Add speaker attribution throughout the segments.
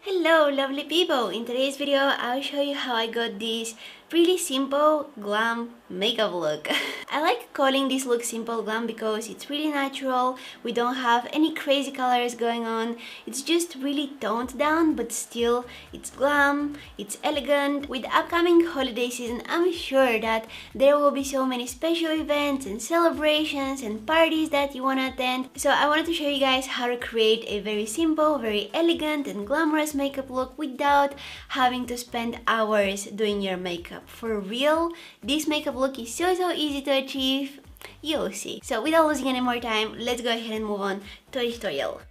Speaker 1: Hello lovely people! In today's video I'll show you how I got this really simple glam makeup look. I like calling this look simple glam because it's really natural, we don't have any crazy colors going on, it's just really toned down but still it's glam, it's elegant. With the upcoming holiday season I'm sure that there will be so many special events and celebrations and parties that you want to attend. So I wanted to show you guys how to create a very simple, very elegant and glamorous makeup look without having to spend hours doing your makeup. For real, this makeup look is so easy to achieve. You'll see. So without losing any more time, let's go ahead and move on to the tutorial.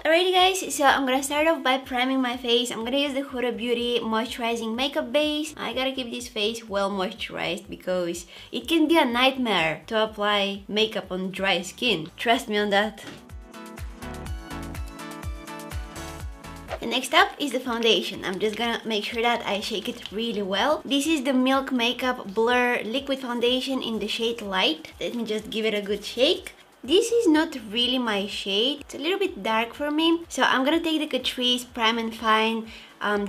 Speaker 1: Alrighty guys, so I'm gonna start off by priming my face. I'm gonna use the Huda Beauty moisturizing makeup base. I gotta keep this face well moisturized because it can be a nightmare to apply makeup on dry skin. Trust me on that. And next up is the foundation. I'm just gonna make sure that I shake it really well. This is the Milk Makeup Blur Liquid Foundation in the shade Light. Let me just give it a good shake. This is not really my shade. It's a little bit dark for me. So I'm gonna take the Catrice Prime and Fine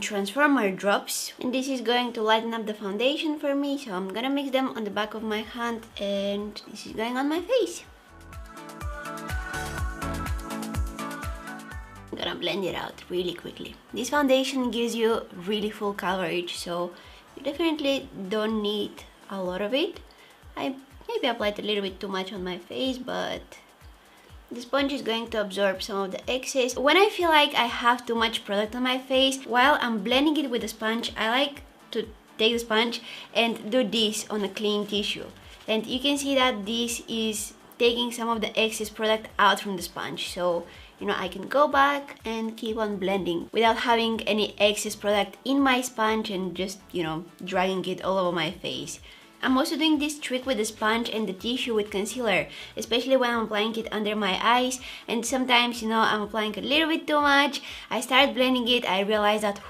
Speaker 1: Transformer drops. And this is going to lighten up the foundation for me. So I'm gonna mix them on the back of my hand and this is going on my face. I'm gonna blend it out really quickly. This foundation gives you really full coverage, so you definitely don't need a lot of it. I maybe applied a little bit too much on my face, but the sponge is going to absorb some of the excess. When I feel like I have too much product on my face, while I'm blending it with the sponge, I like to take the sponge and do this on a clean tissue. And you can see that this is taking some of the excess product out from the sponge. So I can go back and keep on blending without having any excess product in my sponge and just, dragging it all over my face. I'm also doing this trick with the sponge and the tissue with concealer, especially when I'm applying it under my eyes. And sometimes, I'm applying a little bit too much. I start blending it, I realize that,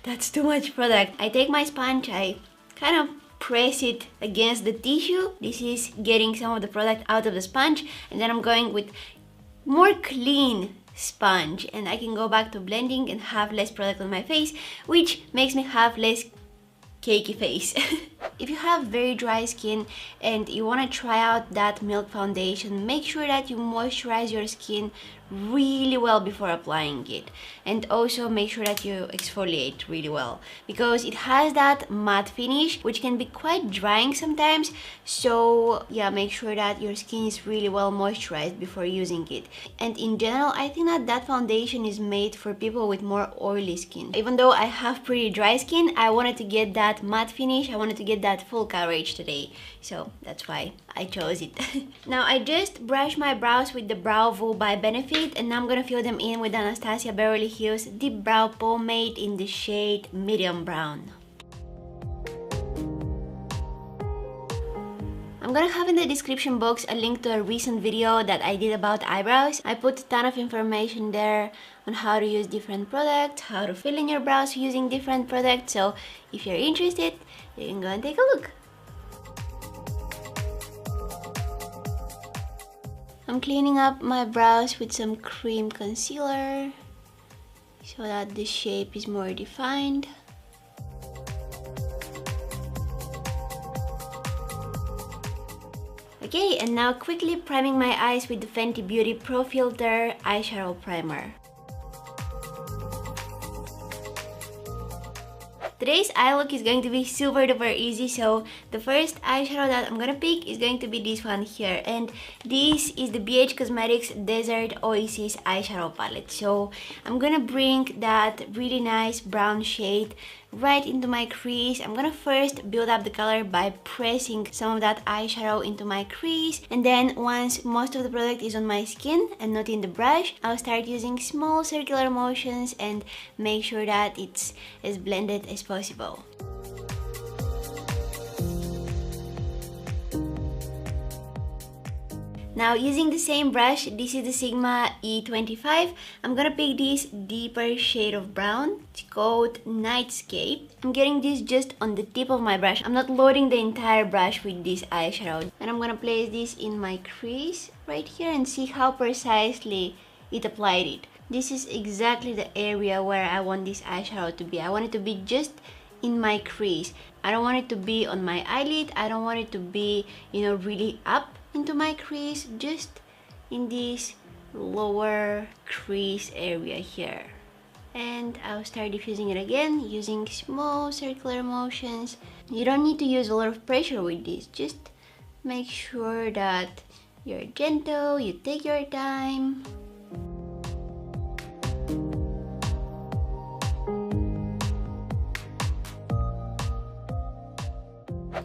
Speaker 1: that's too much product. I take my sponge, I kind of press it against the tissue. This is getting some of the product out of the sponge, and then I'm going with more clean sponge and I can go back to blending and have less product on my face, which makes me have less cakey face. If you have very dry skin and you want to try out that Milk foundation, make sure that you moisturize your skin really well before applying it, and also make sure that you exfoliate really well because it has that matte finish which can be quite drying sometimes. So yeah, make sure that your skin is really well moisturized before using it. And in general, I think that foundation is made for people with more oily skin. Even though I have pretty dry skin, I wanted to get that matte finish, I wanted to get that full coverage today, so that's why I chose it. Now I just brushed my brows with the Brow Vo by Benefit, and now I'm gonna fill them in with Anastasia Beverly Hills Deep Brow Pomade in the shade Medium Brown. I'm gonna have in the description box a link to a recent video that I did about eyebrows. I put a ton of information there on how to use different products, how to fill in your brows using different products, so if you're interested, you can go and take a look. I'm cleaning up my brows with some cream concealer so that the shape is more defined. Okay, and now quickly priming my eyes with the Fenty Beauty Pro Filter Eyeshadow Primer. Today's eye look is going to be super duper easy, so the first eyeshadow that I'm gonna pick is going to be this one here, and this is the BH Cosmetics Desert Oasis eyeshadow palette. So I'm gonna bring that really nice brown shade right into my crease. I'm gonna first build up the color by pressing some of that eyeshadow into my crease, and then once most of the product is on my skin and not in the brush, I'll start using small circular motions and make sure that it's as blended as possible. Now using the same brush, this is the Sigma E25, I'm gonna pick this deeper shade of brown. It's called Nightscape. I'm getting this just on the tip of my brush. I'm not loading the entire brush with this eyeshadow. And I'm gonna place this in my crease right here and see how precisely it applied it. This is exactly the area where I want this eyeshadow to be. I want it to be just in my crease. I don't want it to be on my eyelid. I don't want it to be, you know, really up into my crease. Just in this lower crease area here. And I'll start diffusing it again using small circular motions. You don't need to use a lot of pressure with this. Just make sure that you're gentle, you take your time.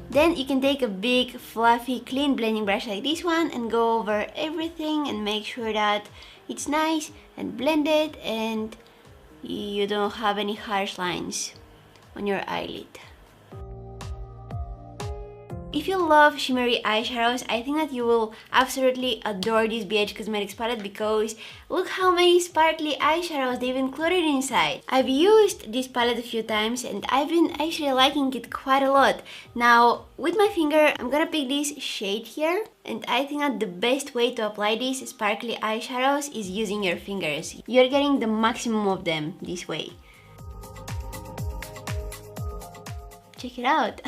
Speaker 1: Then you can take a big, fluffy, clean blending brush like this one and go over everything and make sure that it's nice and blended and you don't have any harsh lines on your eyelid. If you love shimmery eyeshadows, I think that you will absolutely adore this BH Cosmetics palette because look how many sparkly eyeshadows they've included inside. I've used this palette a few times and I've been actually liking it quite a lot. Now, with my finger, I'm gonna pick this shade here, and I think that the best way to apply these sparkly eyeshadows is using your fingers. You're getting the maximum of them this way. Check it out.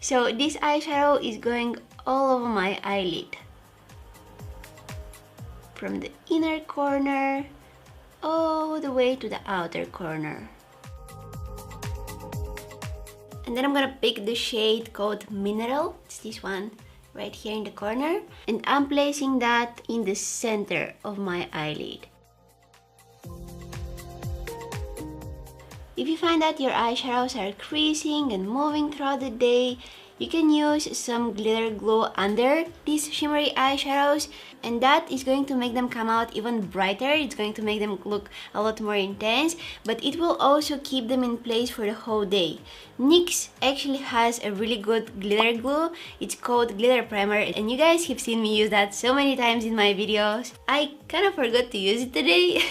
Speaker 1: So this eyeshadow is going all over my eyelid, from the inner corner all the way to the outer corner. And then I'm gonna pick the shade called Mineral. It's this one right here in the corner, and I'm placing that in the center of my eyelid. If you find that your eyeshadows are creasing and moving throughout the day, you can use some glitter glue under these shimmery eyeshadows, and that is going to make them come out even brighter. It's going to make them look a lot more intense, but it will also keep them in place for the whole day. NYX actually has a really good glitter glue. It's called Glitter Primer, and you guys have seen me use that so many times in my videos. I kind of forgot to use it today.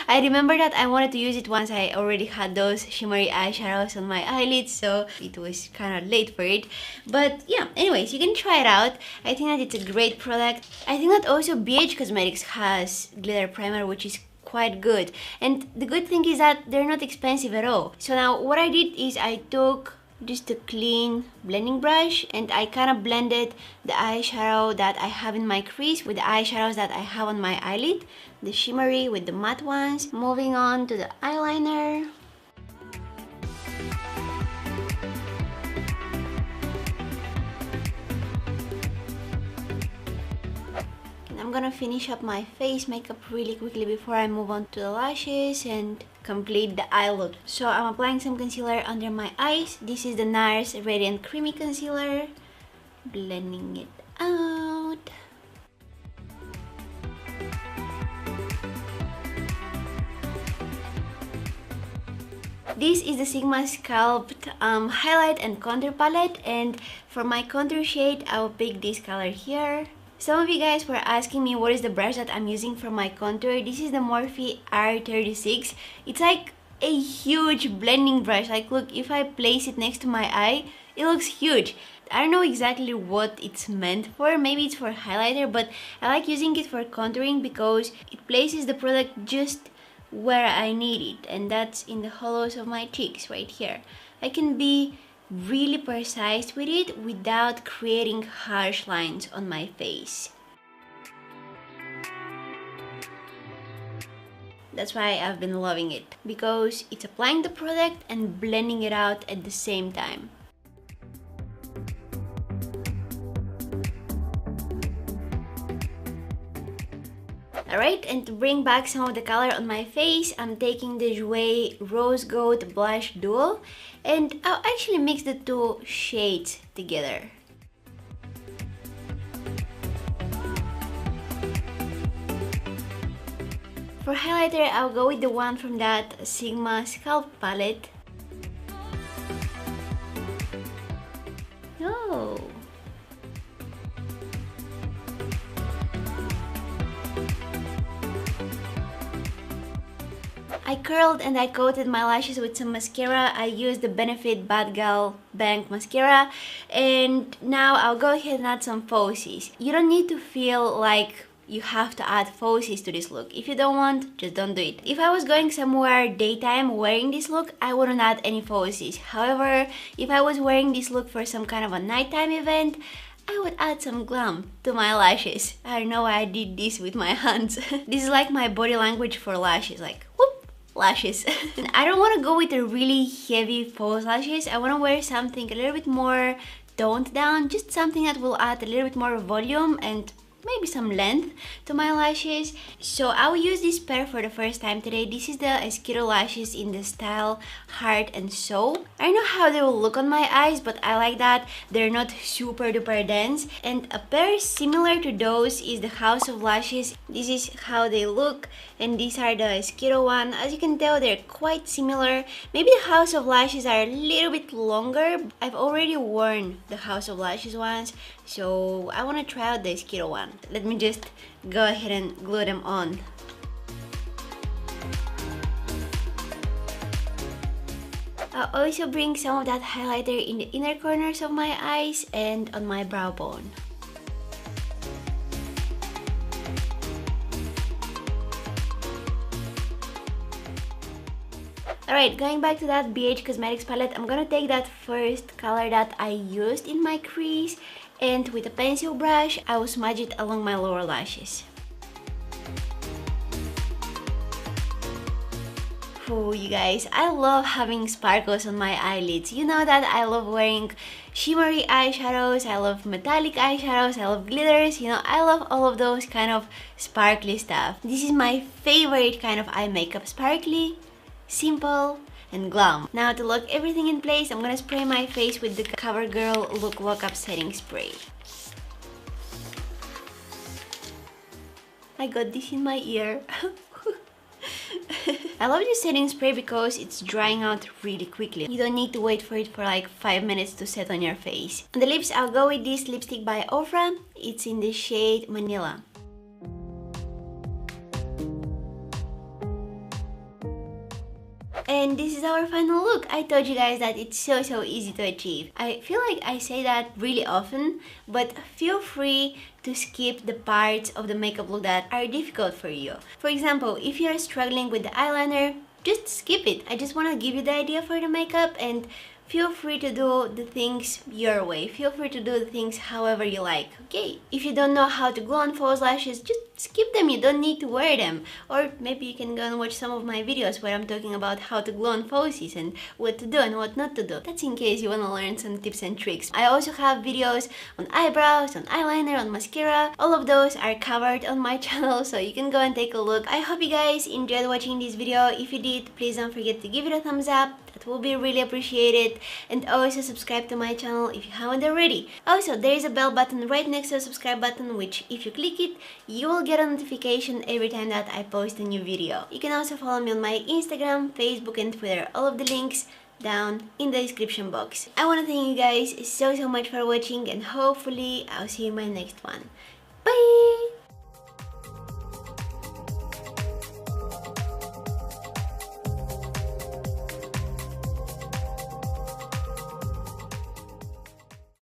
Speaker 1: I remember that I wanted to use it once I already had those shimmery eyeshadows on my eyelids, so it was kind of late for it. But yeah, anyways, you can try it out. I think that it's a great product. I think that also BH Cosmetics has glitter primer, which is quite good. And the good thing is that they're not expensive at all. So now what I did is I took just a clean blending brush and I kind of blended the eyeshadow that I have in my crease with the eyeshadows that I have on my eyelid, the shimmery with the matte ones. Moving on to the eyeliner. I'm gonna finish up my face makeup really quickly before I move on to the lashes and complete the eye look. So I'm applying some concealer under my eyes. This is the NARS Radiant Creamy Concealer. Blending it out. This is the Sigma Sculpt Highlight and Contour Palette, and for my contour shade, I will pick this color here. Some of you guys were asking me what is the brush that I'm using for my contour. This is the Morphe R36. It's like a huge blending brush. Like, look, if I place it next to my eye, it looks huge. I don't know exactly what it's meant for. Maybe it's for highlighter, but I like using it for contouring because it places the product just where I need it, and that's in the hollows of my cheeks right here. I can be really precise with it without creating harsh lines on my face. That's why I've been loving it, because it's applying the product and blending it out at the same time. Alright, and to bring back some of the color on my face, I'm taking the Jouer Rose Gold Blush Duo, and I'll actually mix the two shades together. For highlighter, I'll go with the one from that Sigma Sculpt palette. Oh! I curled and I coated my lashes with some mascara. I used the Benefit Bad Gal Bank mascara, and now I'll go ahead and add some falsies. You don't need to feel like you have to add falsies to this look. If you don't want, just don't do it. If I was going somewhere daytime wearing this look, I wouldn't add any falsies. However, if I was wearing this look for some kind of a nighttime event, I would add some glam to my lashes. I don't know why I did this with my hands. This is like my body language for lashes, like whoop, lashes. I don't want to go with the really heavy false lashes. I want to wear something a little bit more toned down, just something that will add a little bit more volume and maybe some length to my lashes. So I will use this pair for the first time today. This is the Esquiro lashes in the style Heart and Soul. I don't know how they will look on my eyes, but I like that they're not super duper dense. And a pair similar to those is the House of Lashes. This is how they look, and these are the Esquiro one. As you can tell, they're quite similar. Maybe the House of Lashes are a little bit longer. I've already worn the House of Lashes ones, so I want to try out the Esquiro one. Let me just go ahead and glue them on. I'll also bring some of that highlighter in the inner corners of my eyes and on my brow bone. Alright, going back to that BH Cosmetics palette, I'm gonna take that first color that I used in my crease, and with a pencil brush, I will smudge it along my lower lashes. Oh, you guys, I love having sparkles on my eyelids. You know that I love wearing shimmery eyeshadows, I love metallic eyeshadows, I love glitters, you know, I love all of those kind of sparkly stuff. This is my favorite kind of eye makeup, sparkly, simple, and glam. Now to lock everything in place, I'm gonna spray my face with the CoverGirl Look Lock-Up Setting Spray. I got this in my ear. I love this setting spray because it's drying out really quickly. You don't need to wait for it for like 5 minutes to set on your face. On the lips, I'll go with this lipstick by Ofra. It's in the shade Manila. And this is our final look. I told you guys that it's so easy to achieve. I feel like I say that really often, but feel free to skip the parts of the makeup look that are difficult for you. For example, if you're struggling with the eyeliner, just skip it. I just want to give you the idea for the makeup, and feel free to do the things your way. Feel free to do the things however you like, okay? If you don't know how to glue on false lashes, just skip them. You don't need to wear them. Or maybe you can go and watch some of my videos where I'm talking about how to glue on falsies and what to do and what not to do. That's in case you want to learn some tips and tricks. I also have videos on eyebrows, on eyeliner, on mascara. All of those are covered on my channel, so you can go and take a look. I hope you guys enjoyed watching this video. If you did, please don't forget to give it a thumbs up. That will be really appreciated, and also subscribe to my channel if you haven't already. Also, there is a bell button right next to the subscribe button, which if you click it, you will get a notification every time that I post a new video. You can also follow me on my Instagram, Facebook and Twitter. All of the links down in the description box. I want to thank you guys so much for watching, and hopefully I'll see you in my next one. Bye!